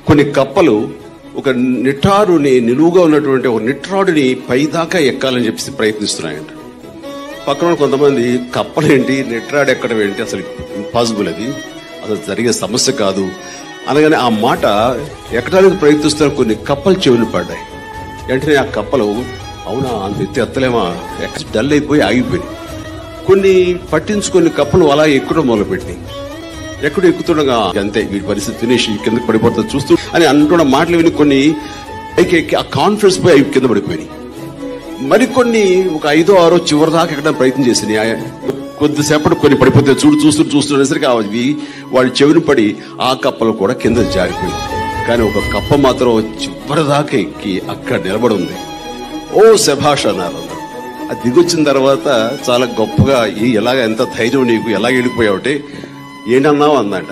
కొన్ని కప్పలు ఒక నిట్టారుని నిలువుగా ఉన్నటువంటి ఒక నిట్రాడుని పైదాకా ఎక్కాలని చెప్పి ప్రయత్నిస్తున్నాయంట. పక్కన కొంతమంది కప్పలేంటి నిట్రాడు ఎక్కడం ఏంటి, అసలు ఇంపాసిబుల్, అది అసలు జరిగే సమస్య కాదు అనగానే ఆ మాట ఎక్కడానికి ప్రయత్నిస్తున్న కొన్ని కప్పలు చెవులు పడ్డాయి. వెంటనే ఆ కప్పలు అవునా అంత ఎత్తి ఎత్తలేమా డల్ అయిపోయి ఆగిపోయి కొన్ని పట్టించుకొని కప్పలు అలా ఎక్కువ మొదలుపెట్టినాయి. ఎక్కడ ఎక్కుతుండగా అంతే వీడి పరిస్థితి ఫినిష్, కిందకి పడిపోతుంది చూస్తూ అని అంటున్న మాటలు విని కొన్ని ఎక్కి ఆ కాన్ఫిడెన్స్ పోయి అవి కింద పడిపోయినాయి. మరికొన్ని ఒక 5ో 6 చివరి దాకా ఎక్కడ ప్రయత్నం చేసినాయి. కొద్దిసేపటి కొన్ని పడిపోతే చూస్తున్నసరికి అవి వాళ్ళ చెవిని పడి ఆ కప్పలు కూడా కింద జారిపోయింది. కానీ ఒక కప్ప మాత్రం చివరి దాకా ఎక్కి అక్కడ నిలబడి ఉంది. ఓ శభాష్ అన్నారు. అది దిగొచ్చిన తర్వాత చాలా గొప్పగా ఎలాగ ఎంత ధైర్యం నీకు, ఎలా వెళ్ళిపోయావుంటే ఏంటన్నావు అందంట.